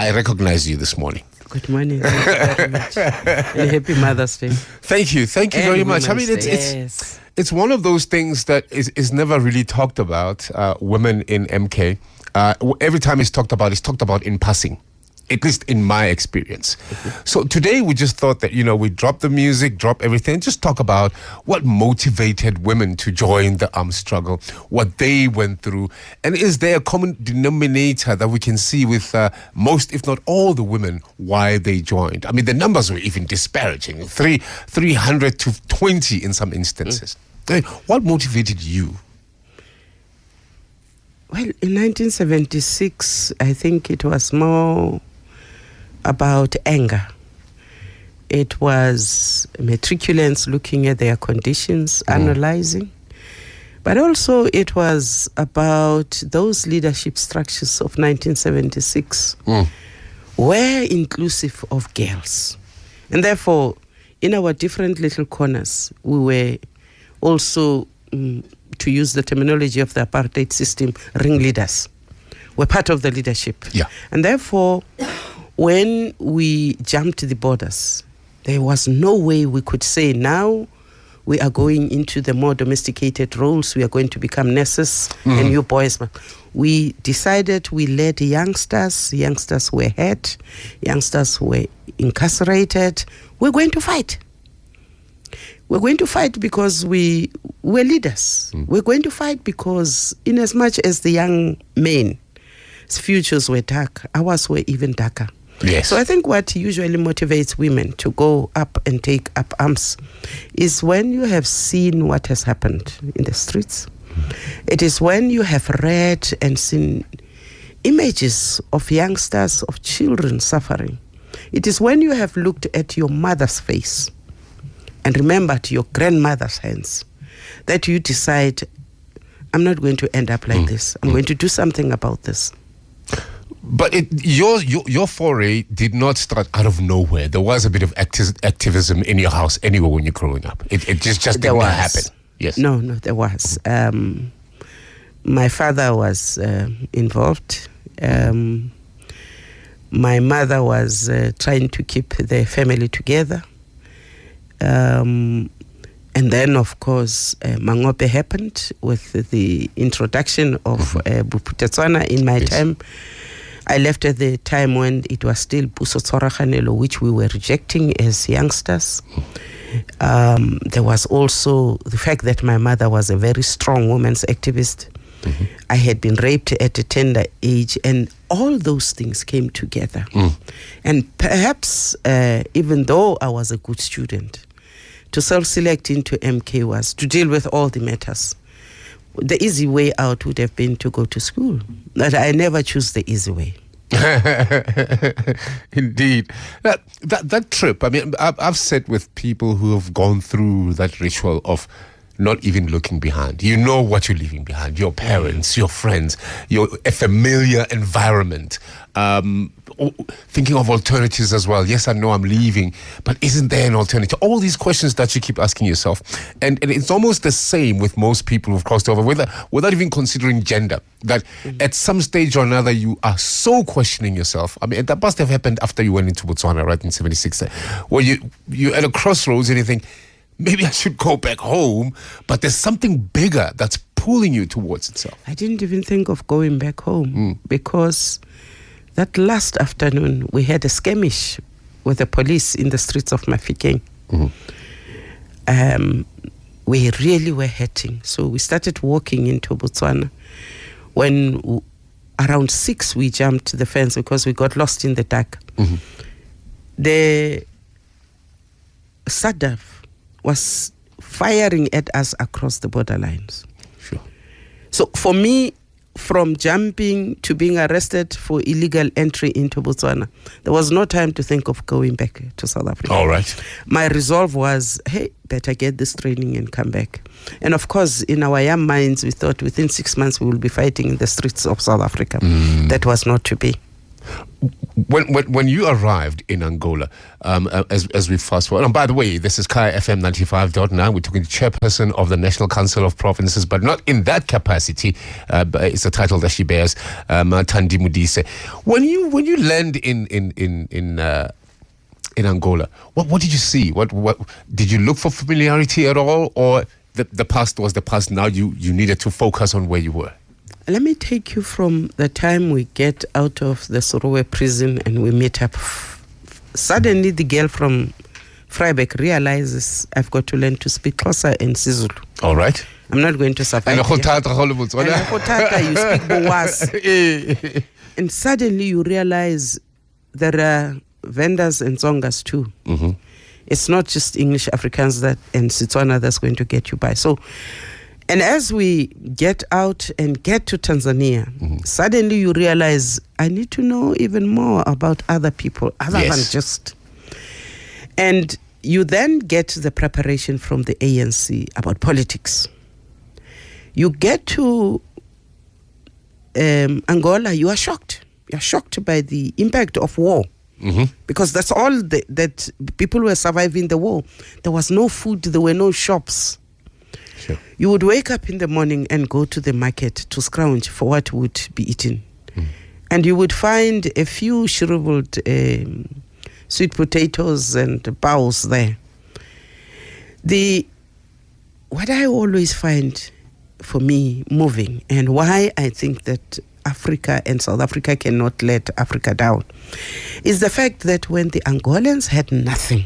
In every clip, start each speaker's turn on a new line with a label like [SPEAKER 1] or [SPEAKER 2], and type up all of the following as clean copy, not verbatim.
[SPEAKER 1] I recognize you this morning.
[SPEAKER 2] Good morning. Thank you very much. And happy Mother's Day.
[SPEAKER 1] Thank you very much. I mean, it's one of those things that is never really talked about. Women in MK. Every time it's talked about in passing. At least in my experience. So today we just thought that, we drop the music, drop everything, just talk about what motivated women to join the armed struggle, what they went through, and is there a common denominator that we can see with most, if not all, the women, why they joined? I mean, the numbers were even disparaging, 300 to 20 in some instances. What motivated you?
[SPEAKER 2] Well, in 1976, I think it was more about anger. It was matriculants looking at their conditions, analyzing. But also it was about those leadership structures of 1976 were inclusive of girls. And therefore, in our different little corners, we were also, to use the terminology of the apartheid system, ringleaders. We're part of the leadership.
[SPEAKER 1] Yeah.
[SPEAKER 2] And therefore, when we jumped the borders, there was no way we could say now we are going into the more domesticated roles, we are going to become nurses and you boys. We decided we led youngsters were hurt, youngsters were incarcerated. We're going to fight. We're going to fight because we're leaders. We're going to fight because in as much as the young men's futures were dark, ours were even darker.
[SPEAKER 1] Yes.
[SPEAKER 2] So I think what usually motivates women to go up and take up arms is when you have seen what has happened in the streets. It is when you have read and seen images of youngsters, of children suffering. It is when you have looked at your mother's face and remembered your grandmother's hands that you decide, I'm not going to end up like this. I'm going to do something about this.
[SPEAKER 1] But your foray did not start out of nowhere. There was a bit of activism in your house anyway when you're growing up. It just didn't happen. Yes.
[SPEAKER 2] No, there was. My father was involved. My mother was trying to keep the family together. And then, of course, Mangope happened with the introduction of Buputetswana in my time. I left at the time when it was still Puso Tsorakganelo, which we were rejecting as youngsters. There was also the fact that my mother was a very strong women's activist. I had been raped at a tender age, and all those things came together. And perhaps, even though I was a good student, to self-select into MK was to deal with all the matters. The easy way out would have been to go to school. But I never choose the easy way.
[SPEAKER 1] Indeed. That trip, I mean, I've sat with people who have gone through that ritual of not even looking behind. You know what you're leaving behind. Your parents, your friends, a familiar environment. Thinking of alternatives as well. Yes, I know I'm leaving, but isn't there an alternative? All these questions that you keep asking yourself. And it's almost the same with most people who've crossed over, without even considering gender. That at some stage or another, you are so questioning yourself. I mean, that must have happened after you went into Botswana, right, in 76, where you're at a crossroads and you think, maybe I should go back home, but there's something bigger that's pulling you towards itself.
[SPEAKER 2] I didn't even think of going back home because that last afternoon we had a skirmish with the police in the streets of Mafikeng. We really were hurting. So we started walking into Botswana. When around 6 we jumped the fence because we got lost in the dark. The SADF was firing at us across the borderlines.
[SPEAKER 1] Sure.
[SPEAKER 2] So for me, from jumping to being arrested for illegal entry into Botswana, there was no time to think of going back to South Africa.
[SPEAKER 1] All right.
[SPEAKER 2] My resolve was, hey, better get this training and come back. And of course, in our young minds, we thought within 6 months we will be fighting in the streets of South Africa. That was not to be.
[SPEAKER 1] When you arrived in Angola, as we fast forward, and by the way, this is Kaya FM 95.9. We're talking to chairperson of the National Council of Provinces, but not in that capacity. But it's a title that she bears, Thandi Modise. When you land in Angola, what did you see? What did you look for familiarity at all, or the past was the past? Now you needed to focus on where you were.
[SPEAKER 2] Let me take you from the time we get out of the Sorowe prison and we meet up. Suddenly, the girl from Vryburg realizes I've got to learn to speak Xhosa and Sizulu.
[SPEAKER 1] All right.
[SPEAKER 2] I'm not going to survive. And you speak Bowas. And suddenly you realize there are vendors and Tsongas too.
[SPEAKER 1] Mm-hmm.
[SPEAKER 2] It's not just English Africans and Setswana that's going to get you by. So, and as we get out and get to Tanzania, suddenly you realize I need to know even more about other people other than just. And you then get the preparation from the ANC about politics. You get to Angola, you are shocked. You are shocked by the impact of war. Because that's all that people were surviving the war. There was no food, there were no shops.
[SPEAKER 1] Sure.
[SPEAKER 2] You would wake up in the morning and go to the market to scrounge for what would be eaten. And you would find a few shriveled sweet potatoes and bowls there. What I always find for me moving, and why I think that Africa and South Africa cannot let Africa down, is the fact that when the Angolans had nothing,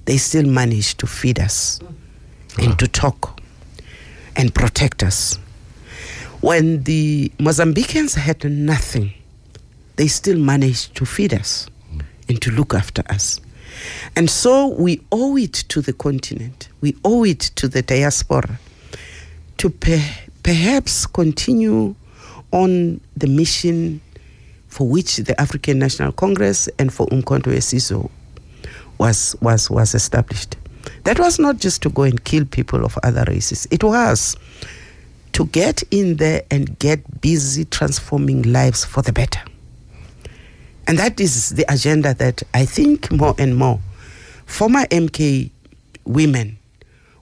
[SPEAKER 2] they still managed to feed us and to talk and protect us. When the Mozambicans had nothing, they still managed to feed us and to look after us. And so we owe it to the continent, we owe it to the diaspora to perhaps continue on the mission for which the African National Congress and for Umkhonto weSizwe was established. That was not just to go and kill people of other races. It was to get in there and get busy transforming lives for the better. And that is the agenda that I think more and more former MK women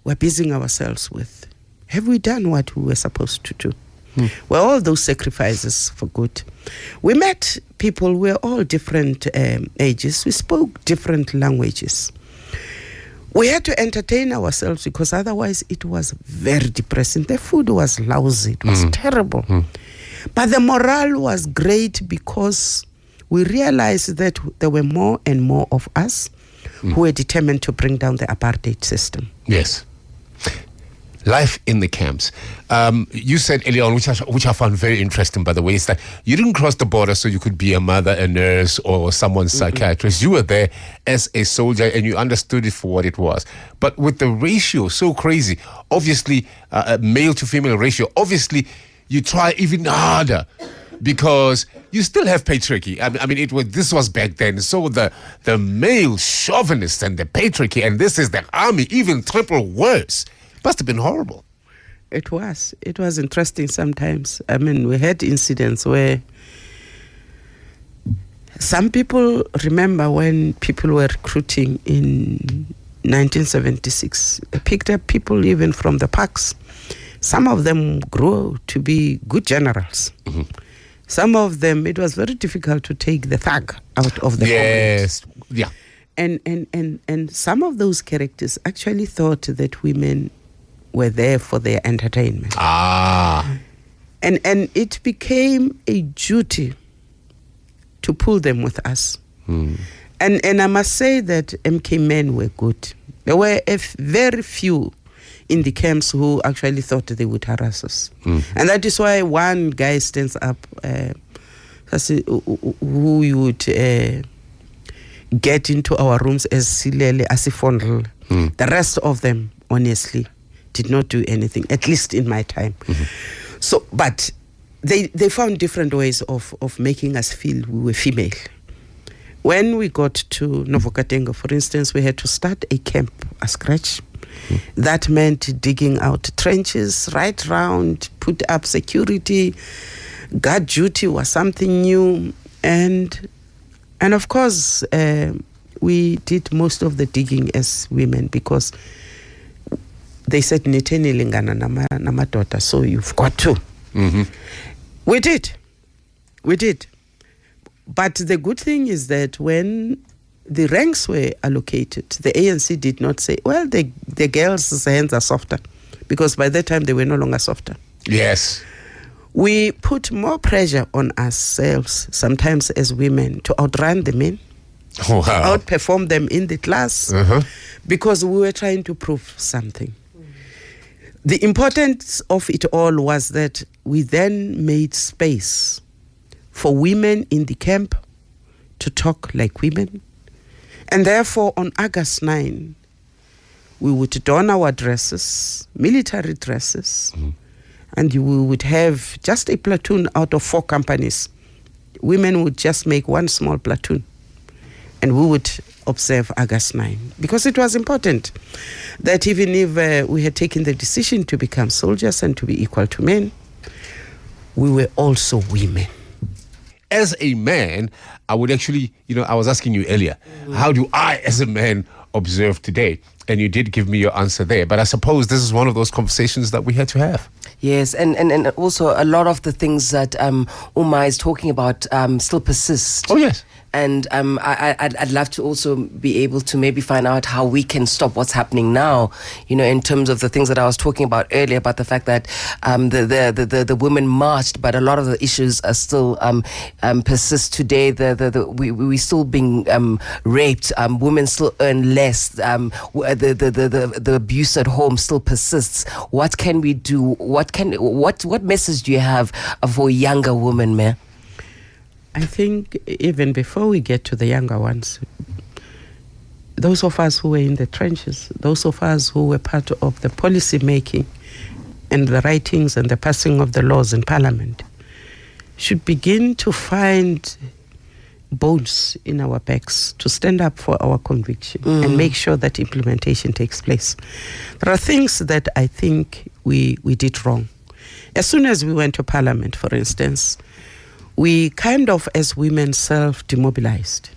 [SPEAKER 2] were busying ourselves with. Have we done what we were supposed to do? Were all those sacrifices for good? We met people, we were all different ages. We spoke different languages. We had to entertain ourselves because otherwise it was very depressing. The food was lousy. It was terrible. But the morale was great because we realized that there were more and more of us who were determined to bring down the apartheid system.
[SPEAKER 1] Yes. Life in the camps. You said earlier on, which I found very interesting, by the way, is that you didn't cross the border so you could be a mother, a nurse, or someone's psychiatrist. You were there as a soldier and you understood it for what it was. But with the ratio so crazy, obviously, male to female ratio, obviously, you try even harder because you still have patriarchy. I mean, this was back then. So the male chauvinists and the patriarchy, and this is the army, even triple worse. Must have been horrible.
[SPEAKER 2] It was. It was interesting sometimes. I mean, we had incidents where some people remember when people were recruiting in 1976. They picked up people even from the parks. Some of them grew to be good generals. Some of them, it was very difficult to take the thug out of the
[SPEAKER 1] Yes. Yeah.
[SPEAKER 2] And some of those characters actually thought that women were there for their entertainment. And it became a duty to pull them with us. And I must say that MK men were good. There were very few in the camps who actually thought they would harass us. And that is why one guy stands up who you would get into our rooms as Silele, as Ifondl. The rest of them, honestly, did not do anything, at least in my time. So, but they found different ways of making us feel we were female. When we got to Novokatengo, for instance, we had to start a camp, a scratch. That meant digging out trenches right round, put up security. Guard duty was something new. And of course, we did most of the digging as women because they said, "Niteni lingana namadoda, so you've got to."
[SPEAKER 1] Mm-hmm.
[SPEAKER 2] We did. But the good thing is that when the ranks were allocated, the ANC did not say, well, the girls' hands are softer, because by that time they were no longer softer.
[SPEAKER 1] Yes.
[SPEAKER 2] We put more pressure on ourselves, sometimes as women, to outrun the men,
[SPEAKER 1] Wow.
[SPEAKER 2] outperform them in the class, because we were trying to prove something. The importance of it all was that we then made space for women in the camp to talk like women. And therefore, on August 9, we would don our dresses, military dresses, and we would have just a platoon out of 4 companies. Women would just make one small platoon, and we would observe August 9, because it was important that even if we had taken the decision to become soldiers and to be equal to men, we were also women.
[SPEAKER 1] As a man, I would actually, I was asking you earlier, how do I as a man observe today? And you did give me your answer there. But I suppose this is one of those conversations that we had to have.
[SPEAKER 3] Yes, and also a lot of the things that Uma is talking about still persist.
[SPEAKER 1] Oh, yes.
[SPEAKER 3] And I'd love to also be able to maybe find out how we can stop what's happening now, in terms of the things that I was talking about earlier, about the fact that the women marched, but a lot of the issues are still persist today. We still being raped. Women still earn less. The abuse at home still persists. What can we do? What message do you have for younger women, Mayor?
[SPEAKER 2] I think even before we get to the younger ones, those of us who were in the trenches, those of us who were part of the policy making and the writings and the passing of the laws in Parliament, should begin to find bones in our backs to stand up for our conviction and make sure that implementation takes place. There are things that I think we did wrong. As soon as we went to Parliament, for instance, we kind of, as women, self-demobilized.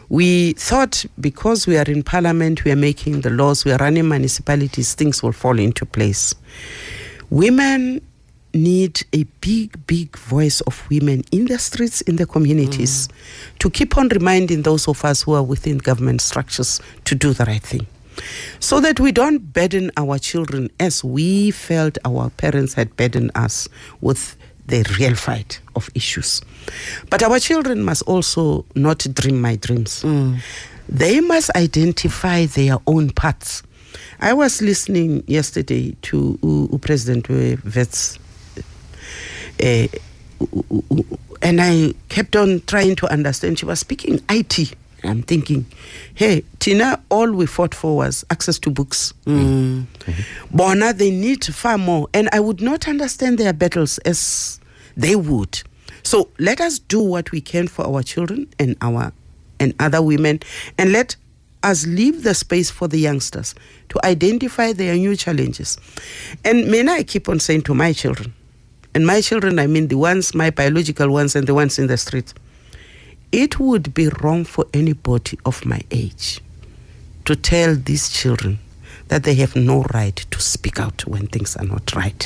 [SPEAKER 2] We thought because we are in Parliament, we are making the laws, we are running municipalities, things will fall into place. Women need a big voice of women in the streets, in the communities, to keep on reminding those of us who are within government structures to do the right thing, so that we don't burden our children as we felt our parents had burdened us with the real fight of issues. But our children must also not dream my dreams. They must identify their own paths. I was listening yesterday to President Wits, and I kept on trying to understand. She was speaking IT. I'm thinking, hey, Tina, all we fought for was access to books. Bona, they need far more. And I would not understand their battles as they would. So let us do what we can for our children and other women, and let us leave the space for the youngsters to identify their new challenges. And Mena, I keep on saying to my children, and my children, I mean the ones, my biological ones and the ones in the street, it would be wrong for anybody of my age to tell these children that they have no right to speak out when things are not right.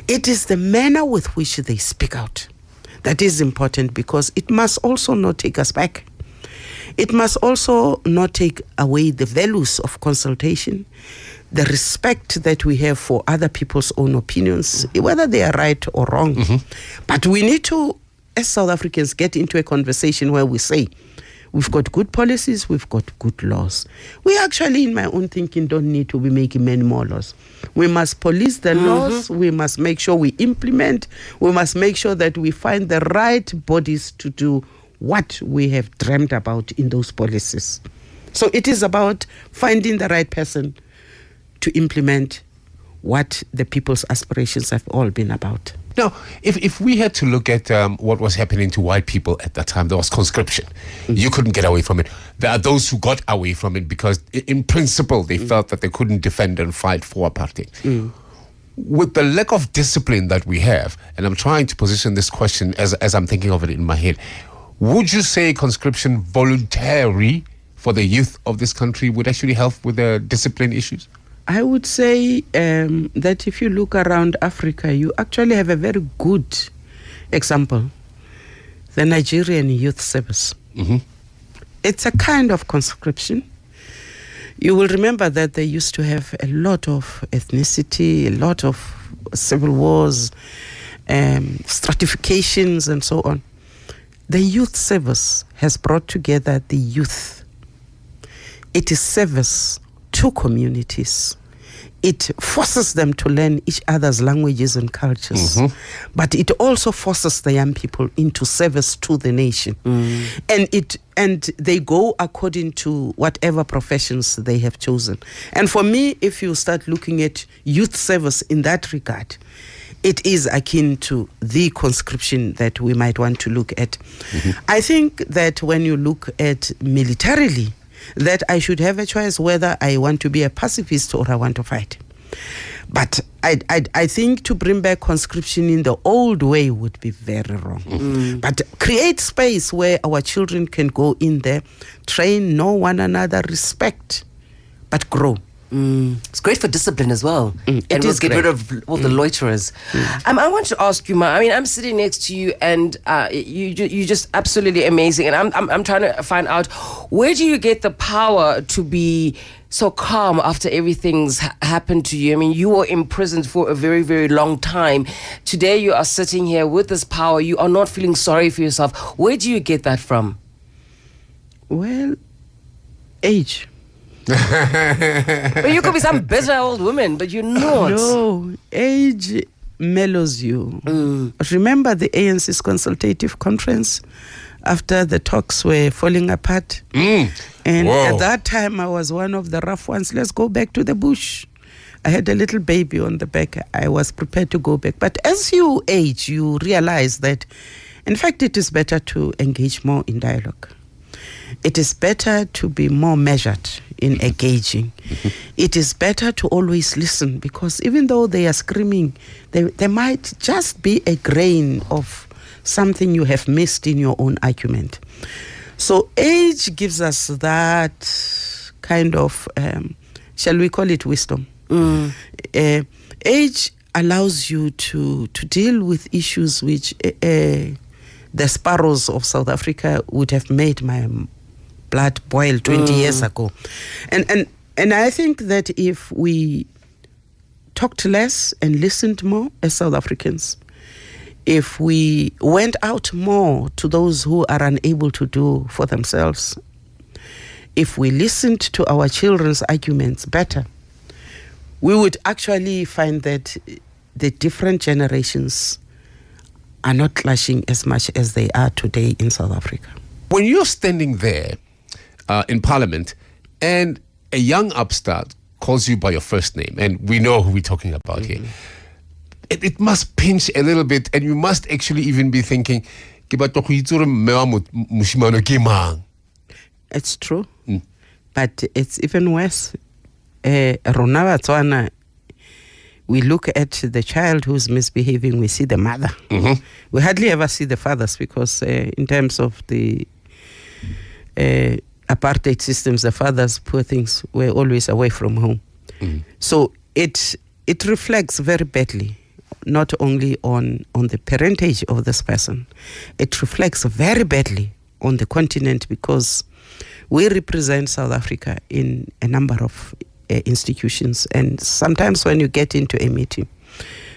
[SPEAKER 2] It is the manner with which they speak out that is important, because it must also not take us back. It must also not take away the values of consultation, the respect that we have for other people's own opinions, whether they are right or wrong. But we need to, as South Africans, get into a conversation where we say, we've got good policies, we've got good laws. We actually, in my own thinking, don't need to be making many more laws. We must police the laws, we must make sure we implement, we must make sure that we find the right bodies to do what we have dreamt about in those policies. So it is about finding the right person to implement what the people's aspirations have all been about.
[SPEAKER 1] Now, if we had to look at what was happening to white people at that time, there was conscription. You couldn't get away from it. There are those who got away from it because, in principle, they felt that they couldn't defend and fight for apartheid. with the lack of discipline that we have, and I'm trying to position this question as I'm thinking of it in my head, would you say conscription voluntary for the youth of this country would actually help with the discipline issues?
[SPEAKER 2] I would say that if you look around Africa, you actually have a very good example, the Nigerian Youth Service.
[SPEAKER 1] Mm-hmm.
[SPEAKER 2] It's a kind of conscription. You will remember that they used to have a lot of ethnicity, a lot of civil wars, stratifications, and so on. The youth service has brought together the youth. It is service to communities. It forces them to learn each other's languages and cultures. Mm-hmm. But it also forces the young people into service to the nation. And they go according to whatever professions they have chosen. And for me, if you start looking at youth service in that regard, it is akin to the conscription that we might want to look at. Mm-hmm. I think that when you look at militarily, that I should have a choice whether I want to be a pacifist or I want to fight. But I think to bring back conscription in the old way would be very wrong. Mm. But create space where our children can go in there, train, know one another, respect, but grow.
[SPEAKER 3] It's great for discipline as well. And we'll get rid of all the loiterers. I want to ask you, Ma, I mean, I'm sitting next to you and you're just absolutely amazing. And I'm trying to find out, where do you get the power to be so calm after everything's happened to you? I mean, you were imprisoned for a very, very long time. Today you are sitting here with this power. You are not feeling sorry for yourself. Where do you get that from?
[SPEAKER 2] Well, age.
[SPEAKER 3] But you could be some bitter old woman, but you're not.
[SPEAKER 2] No, age mellows you. Remember the ANC's consultative conference after the talks were falling apart? And at that time, I was one of the rough ones. Let's go back to the bush. I had a little baby on the back. I was prepared to go back. But as you age, you realize that, in fact, it is better to engage more in dialogue. It is better to be more measured in engaging. It is better to always listen, because even though they are screaming, there might just be a grain of something you have missed in your own argument. So age gives us that kind of, shall we call it wisdom? Age allows you to deal with issues which the sparrows of South Africa would have made my blood boil 20 years ago. And I think that if we talked less and listened more as South Africans, if we went out more to those who are unable to do for themselves, if we listened to our children's arguments better, we would actually find that the different generations are not clashing as much as they are today in South Africa.
[SPEAKER 1] When you're standing there in Parliament and a young upstart calls you by your first name, and we know who we're talking about here, it must pinch a little bit, and you must actually even be thinking,
[SPEAKER 2] it's true, but it's even worse. We look at the child who's misbehaving, we see the mother. We hardly ever see the fathers, because in terms of the apartheid systems, the fathers, poor things, were always away from home. So it reflects very badly, not only on the parentage of this person, it reflects very badly on the continent, because we represent South Africa in a number of institutions. And sometimes when you get into a meeting,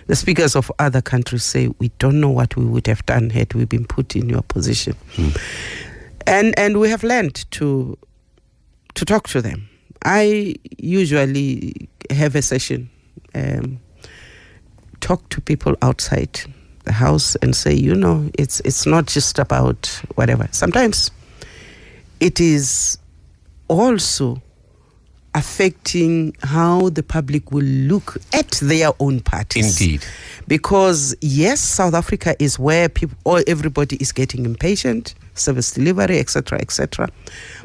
[SPEAKER 2] the speakers of other countries say, we don't know what we would have done had we been put in your position. And we have learned to talk to them. I usually have a session, talk to people outside the house and say, it's not just about whatever. Sometimes it is also affecting how the public will look at their own parties.
[SPEAKER 1] Indeed.
[SPEAKER 2] Because yes, South Africa is where everybody is getting impatient, service delivery, etc., etc.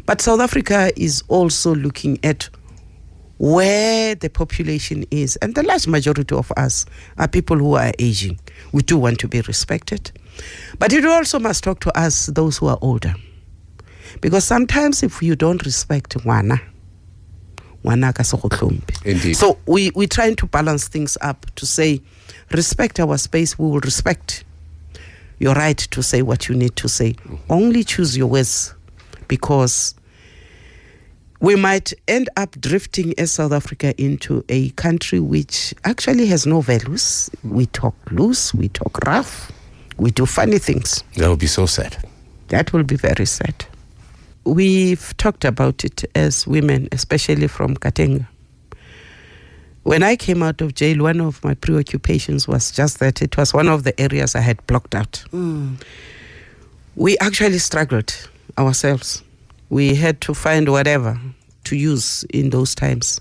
[SPEAKER 2] But South Africa is also looking at where the population is, and the large majority of us are people who are aging. We do want to be respected. But it also must talk to us, those who are older. Because sometimes if you don't respect wana ka se go tlhomphe.
[SPEAKER 1] Indeed.
[SPEAKER 2] So we're trying to balance things up to say, respect our space, we will respect your right to say what you need to say. Only choose your words, because we might end up drifting as South Africa into a country which actually has no values. We talk loose, we talk rough, we do funny things.
[SPEAKER 1] That would be so sad.
[SPEAKER 2] That will be very sad. We've talked about it as women, especially from Gauteng. When I came out of jail, one of my preoccupations was just that it was one of the areas I had blocked out. We actually struggled ourselves. We had to find whatever to use in those times.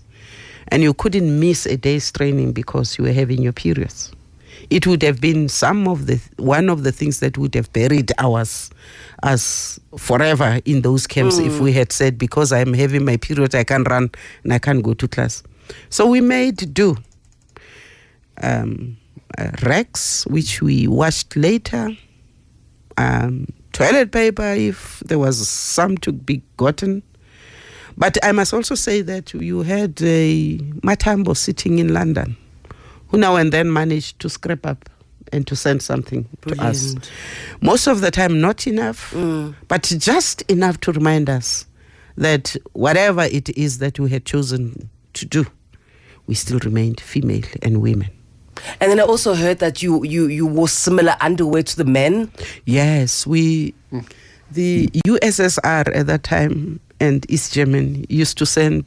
[SPEAKER 2] And you couldn't miss a day's training because you were having your periods. It would have been one of the things that would have buried us as forever in those camps if we had said, because I'm having my period, I can't run and I can't go to class. So we made do. Rags, which we washed later. Toilet paper, if there was some to be gotten. But I must also say that you had a Matambo sitting in London, who now and then managed to scrape up and to send something to us. Most of the time, not enough, but just enough to remind us that whatever it is that we had chosen to do, we still remained female and women.
[SPEAKER 3] And then I also heard that you wore similar underwear to the men.
[SPEAKER 2] Yes, the USSR at that time and East Germany used to send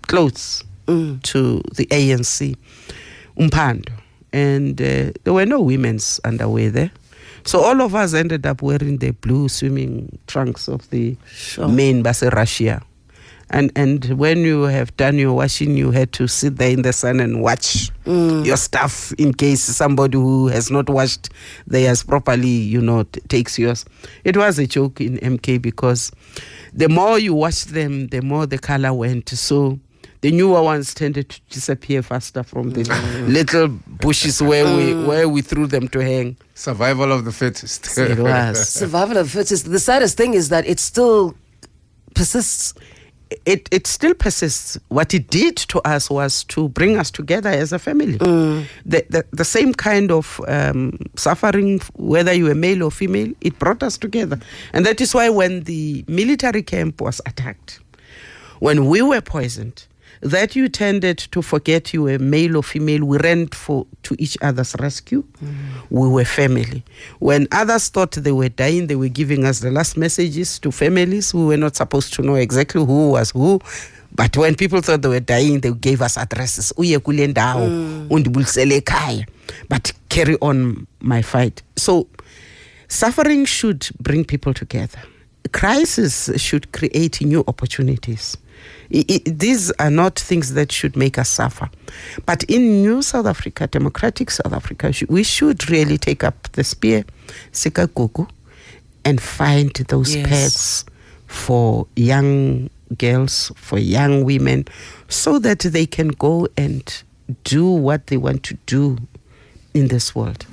[SPEAKER 2] clothes to the ANC, Umpando, and there were no women's underwear there. So all of us ended up wearing the blue swimming trunks of the main Base Russia. And when you have done your washing, you had to sit there in the sun and watch your stuff in case somebody who has not washed theirs properly, takes yours. It was a joke in MK because the more you washed them, the more the color went. So the newer ones tended to disappear faster from the little bushes where we threw them to hang.
[SPEAKER 1] Survival of the fittest.
[SPEAKER 2] It was.
[SPEAKER 3] Survival of the fittest. The saddest thing is that it still persists.
[SPEAKER 2] It still persists. What it did to us was to bring us together as a family. The same kind of suffering, whether you were male or female, it brought us together. And that is why when the military camp was attacked, when we were poisoned, that you tended to forget you were male or female. We ran to each other's rescue. We were family. When others thought they were dying, they were giving us the last messages to families. We were not supposed to know exactly who was who. But when people thought they were dying, they gave us addresses. But carry on my fight. So suffering should bring people together. Crisis should create new opportunities. These are not things that should make us suffer. But in new South Africa, democratic South Africa, we should really take up the spear, sikagugu, and find those paths for young girls, for young women, so that they can go and do what they want to do in this world.